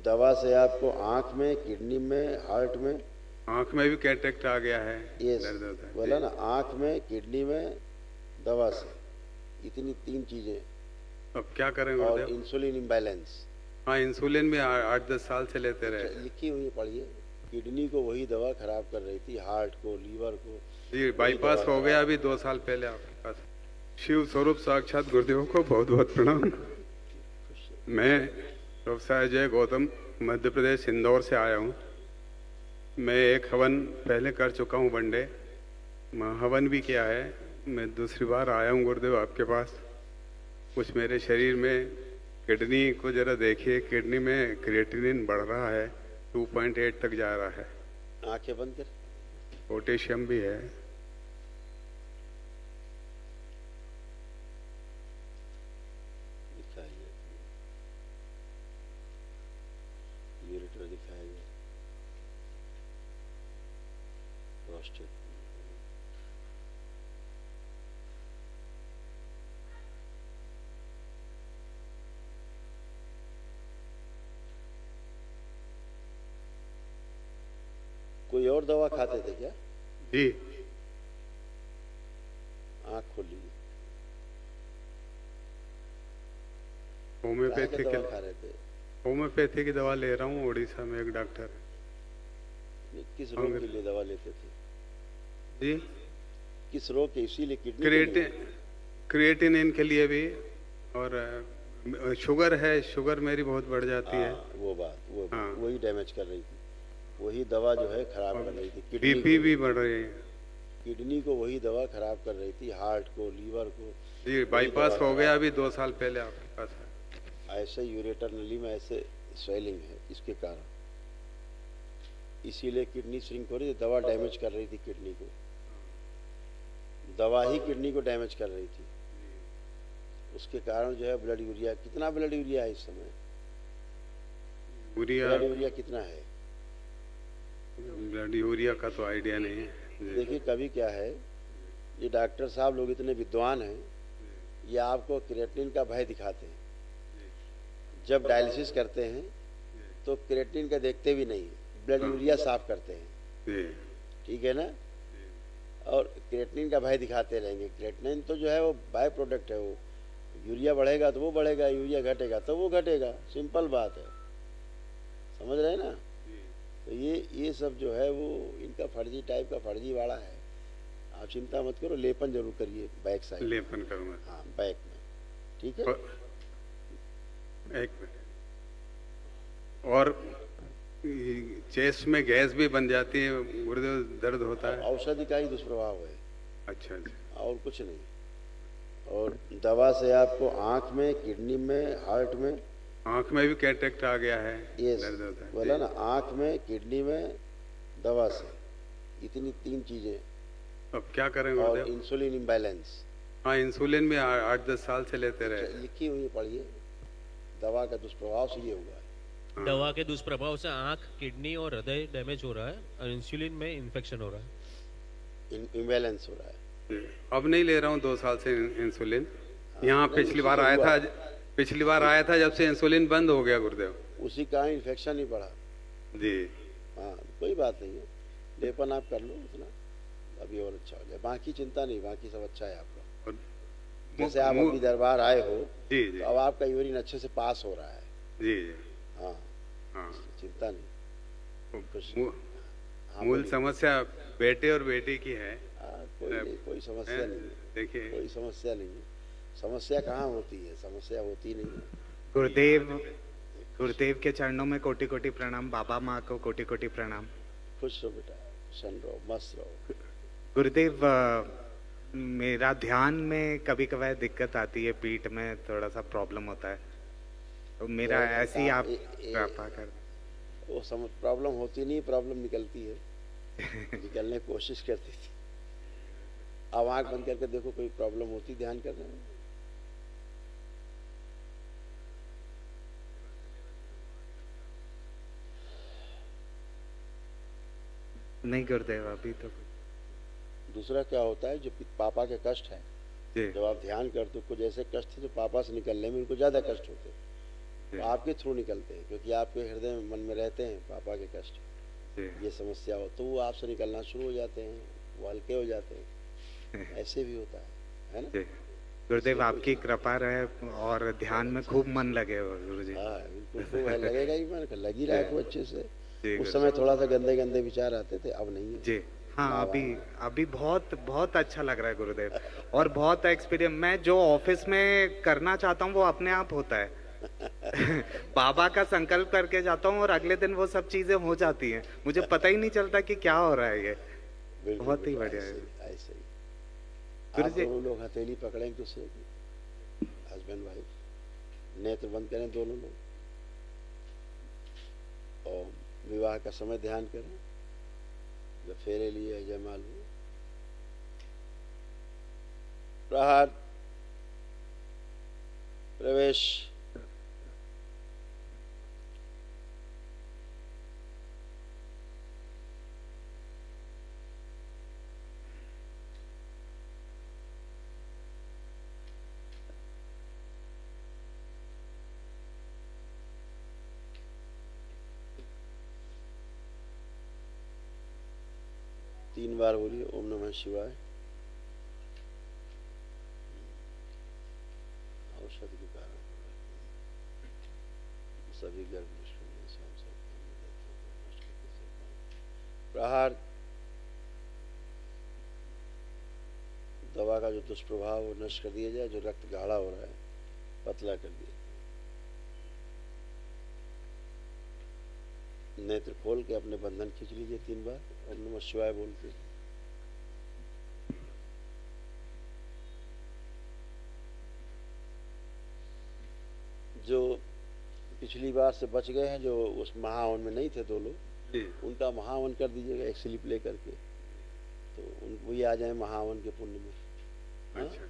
दवा से आपको आंख में, किडनी में, हार्ट में, आंख में भी कैटरेक्ट आ गया है, ये दर्द होता है बोला जी। ना, आंख में, किडनी में, दवा से, इतनी 3 चीजें। अब क्या करें और गुरुदेव? इंसुलिन इम्बैलेंस हाँ, इंसुलिन भी 8-10 साल से लेते रहे। लिखी हुई है, पढ़िए। किडनी को वही दवा खराब कर रही थी, हार्ट को, लीवर को जी, वही बाईपास दवा हो गया अभी 2 साल पहले आपके पास। शिव स्वरूप साक्षात गुरुदेव को बहुत बहुत प्रणाम। मैं प्रोफेसर अजय गौतम मध्य प्रदेश इंदौर से आया हूँ। मैं एक हवन पहले कर चुका हूँ वनडे, हवन भी किया है। मैं दूसरी बार आया हूँ गुरुदेव आपके पास। कुछ मेरे शरीर में किडनी को जरा देखिए, किडनी में क्रिएटिनिन बढ़ रहा है, 2.8 तक जा रहा है। आंखें बंद कर। पोटेशियम भी है। दिखाइए, यूरेटर दिखाइए, प्रोस्टेट। कोई और दवा खाते थे क्या? जी, आंख खोलिए। होम्योपैथिक दवा खा रहे थे? होम्योपैथी की दवा ले रहा हूँ, उड़ीसा में एक डॉक्टर है। किस रोग के लिए दवा लेते थे? जी, किस रोग के? इसीलिए किडनी के लिए? क्रिएटिनिन के लिए भी, और शुगर है, शुगर मेरी बहुत बढ़ जाती है। वो बात हाँ। वही डैमेज कर रही थी, वही दवा जो है खराब कर रही थी किडनी बीपी को। भी बढ़ रही है। किडनी को वही दवा खराब कर रही थी, हार्ट को, लीवर को। जी, बाईपास हो गया अभी 2 साल पहले आपके पास है। ऐसे यूरेटर नली में ऐसे स्वेलिंग है इसके कारण, इसीलिए किडनी श्रिंक हो रही थी। दवा डैमेज कर रही थी किडनी को, दवा ही किडनी को डैमेज कर रही थी। उसके कारण जो है ब्लड यूरिया, कितना ब्लड यूरिया है इस समय? ब्लड यूरिया कितना है? ब्लड यूरिया का तो आइडिया नहीं है जी। देखिए, कभी क्या है, ये डॉक्टर साहब लोग इतने विद्वान हैं, ये आपको क्रिएटिनिन का भय दिखाते हैं। जब डायलिसिस करते हैं तो क्रिएटिनिन का देखते भी नहीं, ब्लड यूरिया साफ करते हैं, जी, ठीक है ना? और क्रिएटिनिन का भय दिखाते रहेंगे। क्रिएटिनिन तो जो है वो बाय प्रोडक्ट है, वो यूरिया बढ़ेगा तो वो बढ़ेगा, यूरिया घटेगा तो वो घटेगा, सिंपल बात है। समझ रहे हैं ना? तो ये सब जो है वो इनका फर्जी टाइप का फर्जीवाड़ा है। आप चिंता मत करो, लेपन जरूर करिए बैक साइड। लेपन करूंगा। हाँ, बैक में, ठीक है। एक मिनट। और चेस्ट में गैस भी बन जाती है गुरुदेव, दर्द होता है। औषधि का ही दुष्प्रभाव है, अच्छा अच्छा। और कुछ नहीं। और दवा से आपको आंख में, किडनी में, हार्ट में, आंख में भी कैटरेक्ट आ गया है, ये दर्द होता है बोला जी। ना, आंख में, किडनी में, दवा से, इतनी 3 चीजें। अब क्या करें और गुरुदेव? इंसुलिन इम्बैलेंस हाँ, इंसुलिन भी 8-10 साल से लेते रहे। लिखी हुई है, पढ़िए। दवा का दुष्प्रभाव से ये हुआ है। हाँ। दवा के दुष्प्रभाव से आंख, किडनी और हृदय डैमेज हो रहा है, और इंसुलिन में इन्फेक्शन हो रहा है। इम्बैलेंस हो रहा है। जी। अब नहीं ले रहा हूँ 2 साल से इंसुलिन। यहाँ नहीं, पिछली उसी बार से आया हुआ। था, पिछली बार आया था जब से इंसुलिन बंद हो गया गुरुदेव उसी का इन्फेक्शन ही बढ़ा। जी। हाँ, कोई बात नहीं है, लेपन आप कर लो उतना, अभी और अच्छा हो जाए। बाकी चिंता नहीं, बाकी सब अच्छा है आपका। और जैसे आप अभी दरबार आए हो, जी जी तो अब आपका यूरिन अच्छे से पास हो रहा है। जी जी। हाँ, हाँ, चिंता नहीं। कुछ हाँ, मूल बोलिए। समस्या बेटे और बेटी की है। कोई नहीं, कोई समस्या नहीं है, देखिए, कोई समस्या नहीं है। समस्या कहाँ होती है? समस्या होती नहीं है। गुरुदेव के चरणों में कोटि कोटि प्रणाम। बाबा माँ को कोटि कोटि प्रणाम। खुश रहो बेटा, शन रहो, मस्त रहो। गुरुदेव, मेरा ध्यान में कभी कभार दिक्कत आती है, पीठ में थोड़ा सा प्रॉब्लम होता है, तो मेरा ऐसे ही आप कृपा कर। वो प्रॉब्लम होती नहीं, प्रॉब्लम निकलती है। निकलने की कोशिश करती थी। अब आंख बंद करके देखो, कोई प्रॉब्लम होती ध्यान करने में? नहीं गुरुदेव, अभी तो दूसरा क्या होता है, जो पापा के कष्ट है, जी जब आप ध्यान करते हो, कुछ ऐसे कष्ट है जो पापा से निकलने में उनको ज्यादा कष्ट होते हैं। वो आपके थ्रू निकलते हैं, क्योंकि आपके हृदय में मन में रहते हैं पापा के कष्ट, जी ये समस्या हो, तो वो आपसे निकलना शुरू हो जाते हैं, वो हल्के हो जाते हैं। ऐसे भी होता है ना? जी गुरुदेव आपकी कृपा रहे और ध्यान में खूब मन लगे हो गुरु जी। हाँ बिल्कुल, तो वह लगेगा ही, मन लग ही रहा है खूब अच्छे से। जी उस समय थोड़ा सा गंदे गंदे विचार आते थे, अब नहीं है। जी हाँ, अभी बहुत बहुत अच्छा लग रहा है गुरुदेव, और बहुत एक्सपीरियंस। मैं जो ऑफिस में करना चाहता हूँ वो अपने आप होता है। बाबा का संकल्प करके जाता हूँ और अगले दिन वो सब चीजें हो जाती हैं, मुझे पता ही नहीं चलता कि क्या हो रहा है ये। बिल्कुल, बहुत ही बिल्कुल, बढ़िया है। ऐसे ही। गुरु आप जी- दोनों लोग हथेली पकड़ें एक दूसरे की, हस्बैंड वाइफ, नेत्र बंद करें दोनों लोग, और विवाह का समय ध्यान करें, जब फेरे लिए जयमाल हुए, प्रहार, प्रवेश, तीन बार बोलिए ओम नमः शिवाय। औषधि के कारण सभी गर्भ नष्ट होने से हम सब नष्ट करके सब प्रहार, दवा का जो दुष्प्रभाव वो नष्ट कर दिया जाए, जो रक्त गाढ़ा हो रहा है पतला कर दिया। नेत्र खोल के अपने बंधन खींच लीजिए 3 बार ओम नमः शिवाय बोलते। जो पिछली बार से बच गए हैं, जो उस महावन में नहीं थे 2 लोग, जी उनका महावन कर दीजिएगा एक स्लिप लेकर के, तो उन वही आ जाए महावन के पुण्य में। हाँ? अच्छा